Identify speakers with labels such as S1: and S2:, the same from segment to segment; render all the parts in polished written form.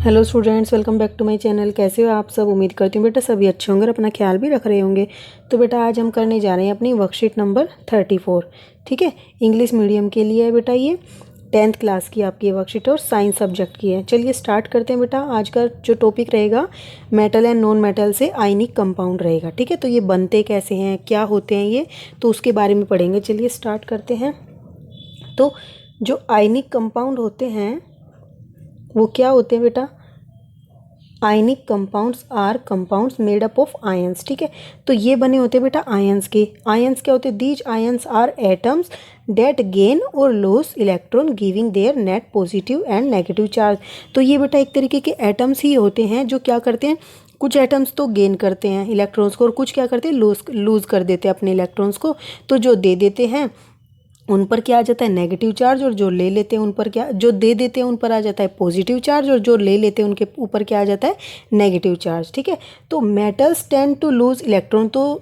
S1: Hello students, welcome back to my channel. कैसे हो आप सब? उम्मीद करती हूँ बेटा सभी अच्छे होंगे और अपना ख्याल भी रख रहे होंगे। तो बेटा आज हम करने जा रहे हैं अपनी वर्कशीट नंबर 34। ठीक है, इंग्लिश मीडियम के लिए है बेटा। ये 10th क्लास की आपकी ये वर्कशीट और साइंस सब्जेक्ट की है। चलिए स्टार्ट करते हैं बेटा। आज का जो टॉपिक रहेगा मेटल एंड नॉन मेटल से आयनिक कंपाउंड रहेगा। ठीक है, तो ये बनते कैसे हैं, क्या होते हैं ये, तो उसके बारे में पढ़ेंगे। चलिए स्टार्ट करते हैं। तो जो आयनिक कंपाउंड होते हैं वो क्या होते हैं बेटा? Ionic compounds are compounds made up of ions. ठीक है, तो ये बने होते हैं बेटा आयंस के। आयंस क्या होते हैं? These ions are atoms that gain और loss electron giving their net positive and negative charge. तो ये बेटा एक तरीके के एटम्स ही होते हैं जो क्या करते हैं, कुछ एटम्स तो गेन करते हैं इलेक्ट्रॉन्स को और कुछ क्या करते हैं, लूज कर देते हैं अपने इलेक्ट्रॉन्स को। तो जो दे देते हैं उन पर क्या आ जाता है, नेगेटिव चार्ज, और जो ले लेते हैं उन पर क्या, जो दे देते हैं उन पर आ जाता है पॉजिटिव चार्ज, और जो ले लेते हैं उनके ऊपर क्या आ जाता है, नेगेटिव चार्ज। ठीक है, तो metals tend to lose electron. तो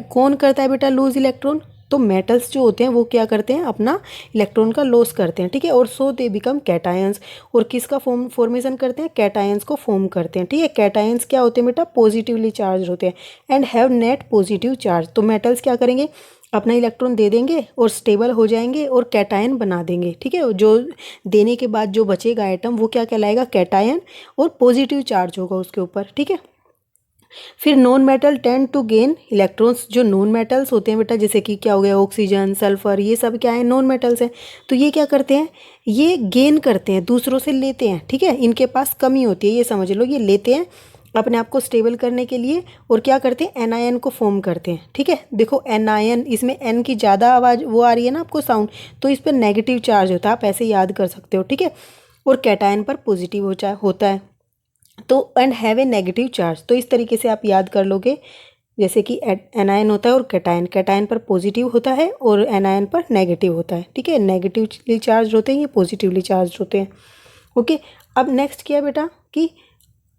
S1: कौन करता है बेटा लूज इलेक्ट्रॉन? तो मेटल्स जो होते हैं वो क्या करते हैं, अपना इलेक्ट्रॉन का लॉस करते हैं। ठीक है, और सो दे बिकम कैटायंस। और किसका फॉर्मेशन करते हैं? कैटायंस को फॉर्म करते हैं। ठीक है, कैटायंस क्या होते हैं बेटा? पॉजिटिवली चार्ज होते हैं and have net positive charge. तो मेटल्स क्या करेंगे, अपना इलेक्ट्रॉन दे देंगे और स्टेबल हो जाएंगे और कैटायन बना देंगे। ठीक है, जो देने के बाद जो बचेगा आइटम वो क्या कहलाएगा, कैटायन, और पॉजिटिव चार्ज होगा उसके ऊपर। ठीक है, फिर non metal tend to gain electrons. जो नॉन मेटल्स होते हैं बेटा, जैसे कि क्या हो गया, ऑक्सीजन, सल्फर, ये सब क्या है, नॉन मेटल्स हैं। तो ये क्या करते हैं, ये गेन करते हैं, दूसरों से लेते हैं। ठीक है, इनके पास कमी होती है, ये समझ लो, ये लेते हैं अपने आप को स्टेबल करने के लिए और क्या करते हैं, एनायन को फॉर्म करते हैं। ठीक है, देखो एनायन, इसमें एन की ज़्यादा आवाज़ वो आ रही है ना आपको साउंड, तो इस पर नेगेटिव चार्ज होता है, आप ऐसे याद कर सकते हो। ठीक है, और कैटायन पर पॉजिटिव होता है। तो and have a negative charge, तो इस तरीके से आप याद कर लोगे। जैसे कि एनायन होता है और कैटायन, कैटायन पर पॉजिटिव होता है और एनायन पर नेगेटिव होता है। ठीक है, नेगेटिवली चार्ज होते हैं, ये पॉजिटिवली चार्ज होते हैं। ओके, अब नेक्स्ट क्या है बेटा कि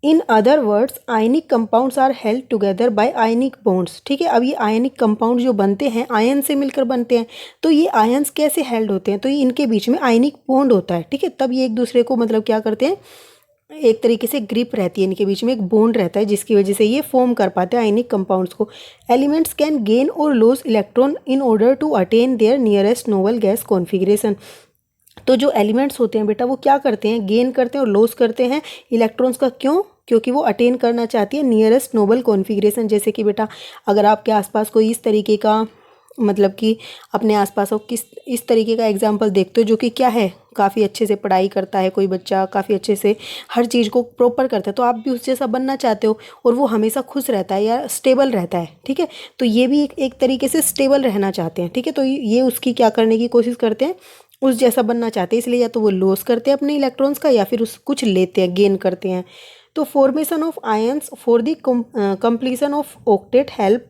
S1: in other words ionic compounds are held together by ionic bonds. ठीक है, अब ये आयनिक कंपाउंड जो बनते हैं आयन से मिलकर बनते हैं, तो ये आयंस कैसे हेल्ड होते हैं, तो ये इनके बीच में आयनिक बॉन्ड होता है। ठीक है, तब ये एक दूसरे को मतलब क्या करते हैं, एक तरीके से ग्रिप रहती है, इनके बीच में एक बॉन्ड रहता है जिसकी वजह से ये फॉर्म कर पाते हैं आयनिक कंपाउंड्स को। एलिमेंट्स कैन गेन और loss electron in order to attain their nearest noble gas configuration. तो जो एलिमेंट्स होते हैं बेटा वो क्या करते हैं, गेन करते हैं और लॉस करते हैं इलेक्ट्रॉन्स का। क्यों? क्योंकि वो अटेन करना चाहती है नियरेस्ट नोबल कॉन्फिगरेशन। जैसे कि बेटा अगर आपके आसपास कोई इस तरीके का, मतलब कि अपने आसपास आप किस इस तरीके का एग्जाम्पल देखते हो जो कि क्या है, काफ़ी अच्छे से पढ़ाई करता है, कोई बच्चा काफ़ी अच्छे से हर चीज़ को प्रॉपर करता है, तो आप भी उस जैसा बनना चाहते हो और वो हमेशा खुश रहता है या स्टेबल रहता है। ठीक है, तो ये भी एक तरीके से स्टेबल रहना चाहते हैं। ठीक है, तो ये उसकी क्या करने की कोशिश करते हैं, उस जैसा बनना चाहते हैं, इसलिए या तो वो लॉस करते हैं अपने इलेक्ट्रॉन्स का या फिर उस कुछ लेते हैं, गेन करते हैं। तो formation of ions for the completion of octet help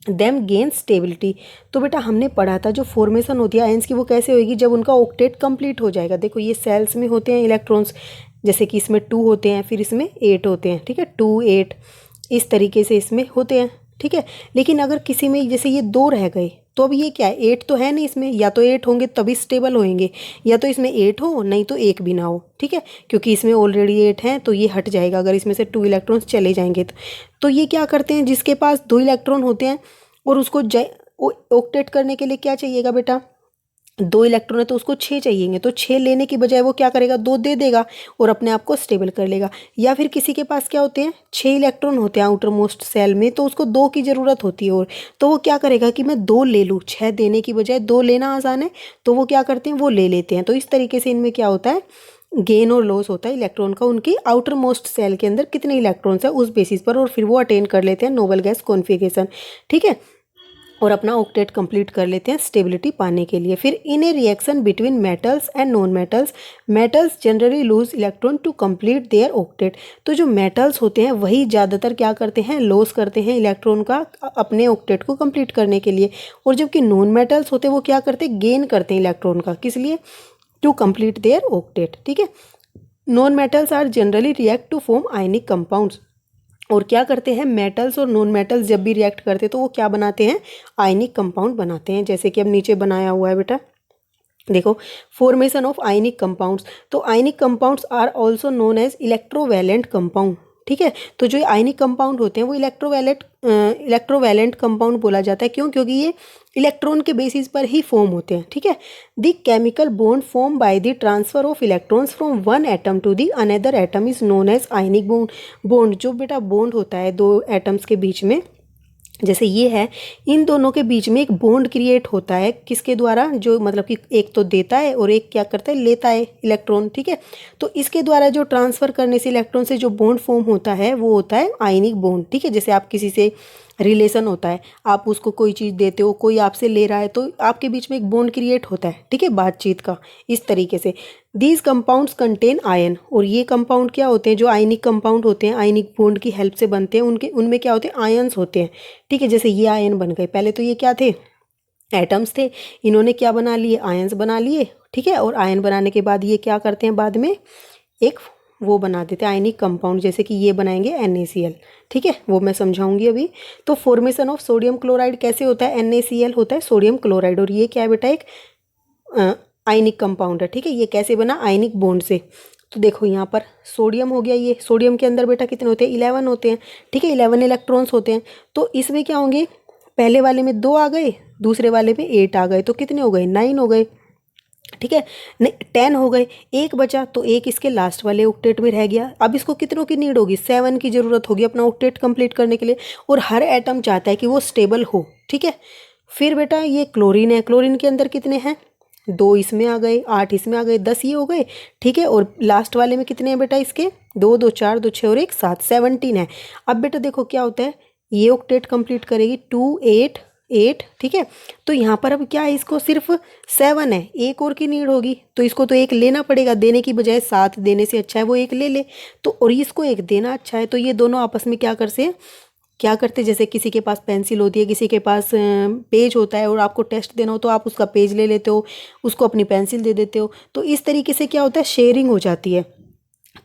S1: them gain stability. तो बेटा हमने पढ़ा था जो फॉर्मेशन होती है आयंस की वो कैसे होगी, जब उनका ऑक्टेट कंप्लीट हो जाएगा। देखो ये सेल्स में होते हैं इलेक्ट्रॉन्स, जैसे कि इसमें 2 होते हैं, फिर इसमें 8 होते हैं। ठीक है, 2 8 इस तरीके से इसमें होते हैं। ठीक है, लेकिन अगर किसी में जैसे ये 2 रह गए, तो अब ये क्या है, 8 तो है नहीं इसमें, या तो 8 होंगे तभी स्टेबल होंगे, या तो इसमें 8 हो नहीं तो 1 भी ना हो। ठीक है, क्योंकि इसमें ऑलरेडी 8 है तो ये हट जाएगा अगर इसमें से 2 इलेक्ट्रॉन्स चले जाएंगे तो ये क्या करते हैं, जिसके पास 2 इलेक्ट्रॉन होते हैं और उसको ऑक्टेट करने के लिए क्या चाहिएगा बेटा, 2 इलेक्ट्रॉन है तो उसको 6 चाहिएंगे, तो 6 लेने की बजाय वो क्या करेगा, 2 दे देगा और अपने आप को स्टेबल कर लेगा। या फिर किसी के पास क्या होते हैं, 6 इलेक्ट्रॉन होते हैं आउटर मोस्ट सेल में, तो उसको 2 की ज़रूरत होती है, और तो वो क्या करेगा कि मैं 2 ले लूँ, 6 देने की बजाय 2 लेना आसान है, तो वो क्या करते हैं, वो ले लेते हैं। तो इस तरीके से इनमें क्या होता है, गेन और लॉस होता है इलेक्ट्रॉन का, उनकी आउटर मोस्ट सेल के अंदर कितने इलेक्ट्रॉन्स है उस बेसिस पर, और फिर वो अटेन कर लेते हैं नोबल गैस कॉन्फिगरेशन। ठीक है, और अपना ऑक्टेट कंप्लीट कर लेते हैं स्टेबिलिटी पाने के लिए। फिर in a reaction between metals and non metals, metals generally lose electron to complete their octet. तो जो मेटल्स होते हैं वही ज़्यादातर क्या करते हैं, लॉस करते हैं इलेक्ट्रॉन का अपने ऑक्टेट को कंप्लीट करने के लिए, और जबकि नॉन मेटल्स होते हैं वो क्या करते हैं, गेन करते हैं इलेक्ट्रॉन का, किस लिए, टू कंप्लीट देयर ऑक्टेट। ठीक है, non metals are generally react to form ionic compounds. और क्या करते हैं, मेटल्स और नॉन मेटल्स जब भी रिएक्ट करते हैं तो वो क्या बनाते हैं, आयनिक कंपाउंड बनाते हैं। जैसे कि अब नीचे बनाया हुआ है बेटा, देखो, फॉर्मेशन ऑफ आयनिक कंपाउंड्स, तो ionic compounds are also known as electrovalent compound. ठीक है, तो जो आयनिक कंपाउंड होते हैं वो इलेक्ट्रोवैलेंट कंपाउंड बोला जाता है। क्यों? क्योंकि ये इलेक्ट्रॉन के बेसिस पर ही फॉर्म होते हैं। ठीक है, the chemical bond form by the transfer of electrons from one atom to the another atom is known as ionic bond. Bond जो बेटा बॉन्ड होता है दो एटम्स के बीच में, जैसे ये है, इन दोनों के बीच में एक बॉन्ड क्रिएट होता है। किसके द्वारा? जो मतलब कि एक तो देता है और एक क्या करता है, लेता है इलेक्ट्रॉन। ठीक है, तो इसके द्वारा जो ट्रांसफर करने से इलेक्ट्रॉन से जो बॉन्ड फॉर्म होता है वो होता है आयनिक बॉन्ड। ठीक है, जैसे आप किसी से रिलेशन होता है, आप उसको कोई चीज़ देते हो, कोई आपसे ले रहा है, तो आपके बीच में एक बॉन्ड क्रिएट होता है। ठीक है, बातचीत का। इस तरीके से दीज कंपाउंड्स कंटेन आयन, और ये कंपाउंड क्या होते हैं? जो आयनिक कंपाउंड होते हैं, आयनिक बॉन्ड की हेल्प से बनते हैं, उनमें क्या होते हैं? आयन्स होते हैं। ठीक है, जैसे ये आयन बन गए, पहले तो ये क्या थे? एटम्स थे। इन्होंने क्या बना लिए? आयन्स बना लिए। ठीक है, और आयन बनाने के बाद ये क्या करते हैं? बाद में एक वो बना देते हैं आयनिक कंपाउंड, जैसे कि ये बनाएंगे NaCl। ठीक है, वो मैं समझाऊंगी अभी। तो फॉर्मेशन ऑफ सोडियम क्लोराइड कैसे होता है? NaCl होता है सोडियम क्लोराइड, और ये क्या है बेटा? एक आयनिक कंपाउंड है। ठीक है, ये कैसे बना? आयनिक बॉन्ड से। तो देखो यहाँ पर सोडियम हो गया, ये सोडियम के अंदर बेटा कितने होते हैं? 11 होते हैं। ठीक है, 11 इलेक्ट्रॉन्स होते हैं। तो इसमें क्या होंगे? पहले वाले में 2 आ गए, दूसरे वाले में 8 आ गए, तो कितने हो गए? 9 हो गए। ठीक है, 10 हो गए, एक बचा, तो एक इसके लास्ट वाले ऑक्टेट में रह गया। अब इसको कितनों की नीड होगी? 7 की ज़रूरत होगी अपना ऑक्टेट कंप्लीट करने के लिए, और हर एटम चाहता है कि वो स्टेबल हो। ठीक है, फिर बेटा ये क्लोरीन है, क्लोरीन के अंदर कितने हैं? 2 इसमें आ गए, 8 इसमें आ गए, 10 ये हो गए। ठीक है, और लास्ट वाले में कितने हैं बेटा इसके? 2 2 4 2 6 और 1 7, 17 है। अब बेटा देखो क्या होता है, ये ऑक्टेट कंप्लीट करेगी 2 8 8। ठीक है, तो यहाँ पर अब क्या है? इसको सिर्फ 7 है, एक और की नीड होगी, तो इसको तो एक लेना पड़ेगा। देने की बजाय 7 देने से अच्छा है वो एक ले ले। तो और इसको एक देना अच्छा है, तो ये दोनों आपस में क्या करते? जैसे किसी के पास पेंसिल होती है, किसी के पास पेज होता है, और आपको टेस्ट देना हो तो आप उसका पेज ले लेते हो, उसको अपनी पेंसिल दे देते हो। तो इस तरीके से क्या होता है? शेयरिंग हो जाती है।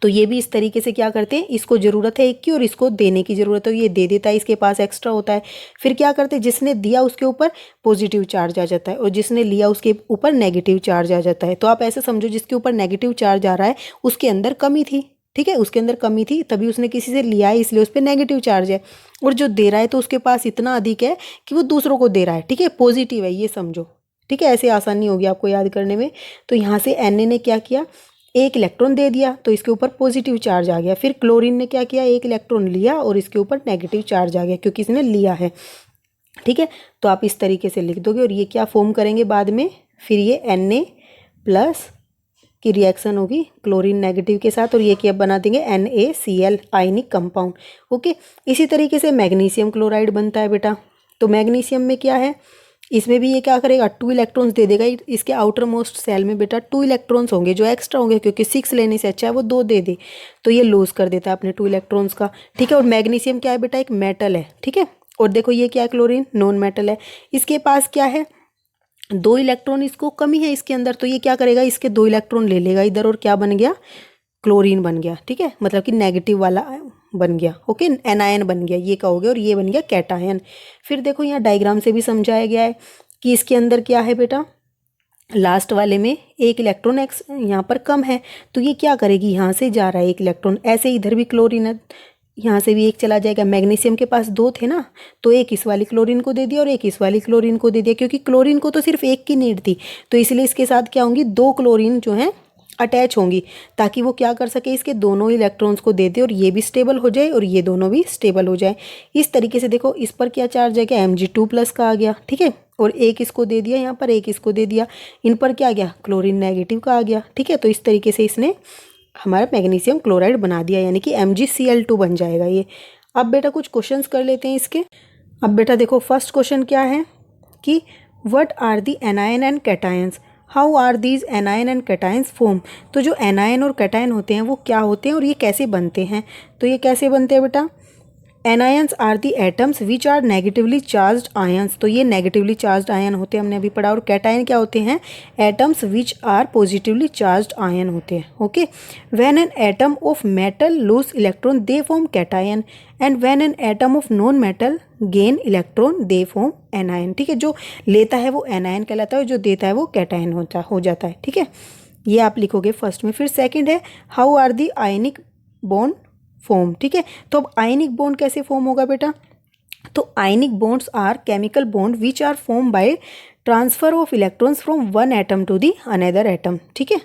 S1: तो ये भी इस तरीके से क्या करते हैं? इसको ज़रूरत है एक की और इसको देने की ज़रूरत है, ये दे देता है, इसके पास एक्स्ट्रा होता है। फिर क्या करते हैं? जिसने दिया उसके ऊपर पॉजिटिव चार्ज आ जाता है, और जिसने लिया उसके ऊपर नेगेटिव चार्ज आ जाता है। तो आप ऐसे समझो, जिसके ऊपर नेगेटिव चार्ज आ रहा है उसके अंदर कमी थी। ठीक है, उसके अंदर कमी थी, तभी उसने किसी से लिया है, इसलिए उस पर नेगेटिव चार्ज है। और जो दे रहा है तो उसके पास इतना अधिक है कि वो दूसरों को दे रहा है। ठीक है, पॉजिटिव है, ये समझो। ठीक है, ऐसे आसानी होगी आपको याद करने में। तो यहाँ से Na ने क्या किया? एक इलेक्ट्रॉन दे दिया, तो इसके ऊपर पॉजिटिव चार्ज आ गया। फिर क्लोरीन ने क्या किया? एक इलेक्ट्रॉन लिया और इसके ऊपर नेगेटिव चार्ज आ गया, क्योंकि इसने लिया है। ठीक है, तो आप इस तरीके से लिख दोगे, और ये क्या फॉर्म करेंगे बाद में? फिर ये Na प्लस की रिएक्शन होगी क्लोरीन नेगेटिव के साथ, और ये क्या बना देंगे? NaCl ionic compound. ओके, इसी तरीके से मैग्नीशियम क्लोराइड बनता है बेटा। तो मैग्नीशियम में क्या है? इसमें भी ये क्या करेगा? 2 इलेक्ट्रॉन्स दे देगा। इसके आउटर मोस्ट सेल में बेटा 2 इलेक्ट्रॉन्स होंगे जो एक्स्ट्रा होंगे, क्योंकि 6 लेने से अच्छा है वो 2 दे दे, तो ये लूज कर देता है अपने 2 इलेक्ट्रॉन्स का। ठीक है, और मैग्नीशियम क्या है बेटा? एक मेटल है। ठीक है, और देखो ये क्या है? क्लोरीन नॉन मेटल है। इसके पास क्या है? 2 इलेक्ट्रॉन इसको कमी है इसके अंदर, तो ये क्या करेगा? इसके 2 इलेक्ट्रॉन ले लेगा इधर, और क्या बन गया? क्लोरीन बन गया। ठीक है, मतलब कि नेगेटिव वाला बन गया। ओके, एनायन बन गया, ये कहोगे, और ये बन गया कैटायन। फिर देखो यहाँ डायग्राम से भी समझाया गया है कि इसके अंदर क्या है बेटा? लास्ट वाले में एक इलेक्ट्रॉन एक्स यहाँ पर कम है, तो ये क्या करेगी? यहाँ से जा रहा है एक इलेक्ट्रॉन, ऐसे इधर भी क्लोरीन है, यहाँ से भी एक चला जाएगा। मैग्नीशियम के पास 2 थे ना, तो एक इस वाली क्लोरीन को दे दिया और एक इस वाली क्लोरीन को दे दिया, क्योंकि क्लोरीन को तो सिर्फ एक की नीड थी, तो इसलिए इसके साथ क्या होंगी? 2 क्लोरीन जो हैं अटैच होंगी, ताकि वो क्या कर सके? इसके दोनों इलेक्ट्रॉन्स को दे दे, और ये भी स्टेबल हो जाए और ये दोनों भी स्टेबल हो जाए। इस तरीके से देखो, इस पर क्या चार्ज है? क्या Mg2+ का आ गया। ठीक है, और एक इसको दे दिया यहाँ पर, एक इसको दे दिया, इन पर क्या आ गया? क्लोरीन नेगेटिव का आ गया। ठीक है, तो इस तरीके से इसने हमारा मैग्नीशियम क्लोराइड बना दिया, यानी कि MgCl2 बन जाएगा ये। अब बेटा कुछ क्वेश्चंस कर लेते हैं इसके। अब बेटा देखो, फर्स्ट क्वेश्चन क्या है कि what are the anion and cations, how are these anion and cations form. तो जो एनायन और कैटायन होते हैं वो क्या होते हैं और ये कैसे बनते हैं? तो ये कैसे बनते हैं बेटा? Anions are the atoms which are negatively charged ions, तो ये नेगेटिवली चार्ज्ड आयन होते हैं, हमने अभी पढ़ा। और कैटायन क्या होते हैं? Atoms which are positively charged ion होते हैं। Okay, when an atom of metal lose electron they form cation, and when an atom of non metal gain electron they form anion. ठीक है, जो लेता है वो एनायन कहलाता है, जो देता है वो कैटायन हो जाता है। ठीक है, ये आप लिखोगे फर्स्ट में। फिर सेकंड है how are the ionic bond form. ठीक है, तो अब आयनिक बॉन्ड कैसे फॉर्म होगा बेटा? तो ionic bonds are chemical bond which are form by transfer of electrons from one atom to the another atom. ठीक है,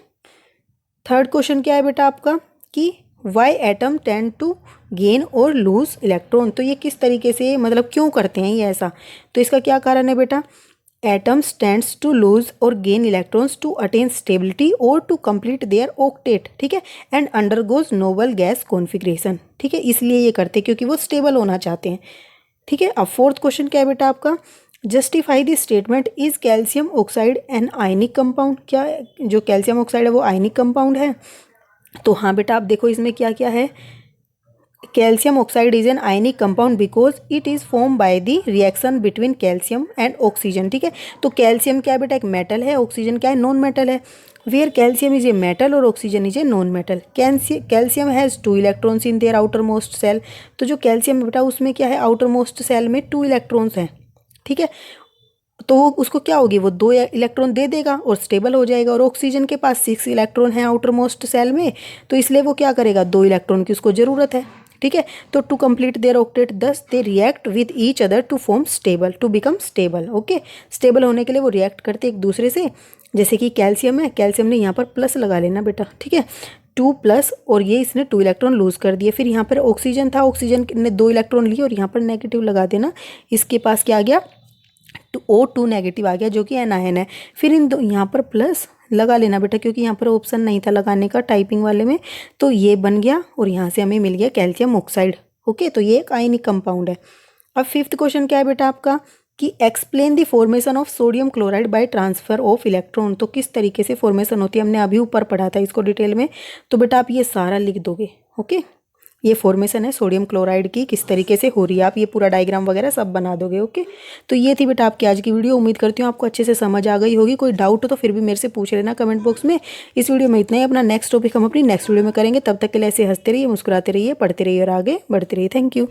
S1: थर्ड क्वेश्चन क्या है बेटा आपका कि why atom tend to gain और लूज इलेक्ट्रॉन, तो ये किस तरीके से, मतलब क्यों करते हैं ये ऐसा? तो इसका क्या कारण है बेटा? atoms tends to lose or gain electrons to attain stability or to complete their octet। ठीक है, and undergoes noble gas configuration। ठीक है, इसलिए ये करते हैं क्योंकि वो स्टेबल होना चाहते हैं। ठीक है, अब फोर्थ क्वेश्चन क्या है बेटा आपका? Justify the statement is calcium oxide an ionic compound. क्या जो कैल्शियम ऑक्साइड है वो आयनिक कंपाउंड है? तो हाँ बेटा, आप देखो इसमें क्या क्या है। Calcium oxide is an ionic compound because it is form by the reaction between calcium and oxygen. ठीक है, तो कैल्शियम क्या है बेटा? एक मेटल है, ऑक्सीजन क्या है? नॉन मेटल है। Where calcium is a metal और oxygen is a non metal. Calcium has 2 electrons in their outermost shell. तो जो कैल्शियम है बेटा उसमें क्या है? आउटर मोस्ट सेल में 2 इलेक्ट्रॉन्स हैं। ठीक है, तो उसको क्या होगी? वो 2 इलेक्ट्रॉन दे देगा और स्टेबल हो जाएगा। और ऑक्सीजन के पास 6 इलेक्ट्रॉन है आउटर मोस्ट सेल में, तो इसलिए वो क्या करेगा? 2 इलेक्ट्रॉन की उसको ज़रूरत है। ठीक है, तो to complete their octet thus they react with each other to form stable, to become stable. Okay, stable होने के लिए वो रिएक्ट करते एक दूसरे से। जैसे कि कैल्शियम है, कैल्शियम ने यहाँ पर प्लस लगा लेना बेटा। ठीक है, 2+ और ये इसने 2 इलेक्ट्रॉन लूज कर दिए। फिर यहाँ पर ऑक्सीजन था, ऑक्सीजन ने 2 इलेक्ट्रॉन लिए और यहाँ पर नेगेटिव लगा देना। इसके पास क्या आ गया? O2 नेगेटिव आ गया जो कि एनायन है। फिर इन दो यहाँ पर प्लस लगा लेना बेटा, क्योंकि यहाँ पर ऑप्शन नहीं था लगाने का टाइपिंग वाले में, तो ये बन गया और यहाँ से हमें मिल गया कैल्शियम ऑक्साइड। ओके, तो ये एक आयनिक कंपाउंड है। अब फिफ्थ क्वेश्चन क्या है बेटा आपका कि explain the formation of sodium chloride bye transfer of electron. तो किस तरीके से फॉर्मेशन होती है, हमने अभी ऊपर पढ़ा था इसको डिटेल में। तो बेटा आप ये सारा लिख दोगे। ओके, ये फॉर्मेशन है सोडियम क्लोराइड की, किस तरीके से हो रही है, आप ये पूरा डायग्राम वगैरह सब बना दोगे। ओके, तो ये थी बेटा आपकी आज की वीडियो। उम्मीद करती हूँ आपको अच्छे से समझ आ गई होगी। कोई डाउट हो तो फिर भी मेरे से पूछ लेना कमेंट बॉक्स में। इस वीडियो में इतना ही। अपना नेक्स्ट टॉपिक हम अपनी नेक्स्ट वीडियो में करेंगे। तब तक के लिए ऐसे हंसते रहिए, मुस्कुराते रहिए, पढ़ते रहिए और आगे बढ़ते रहिए। Thank you.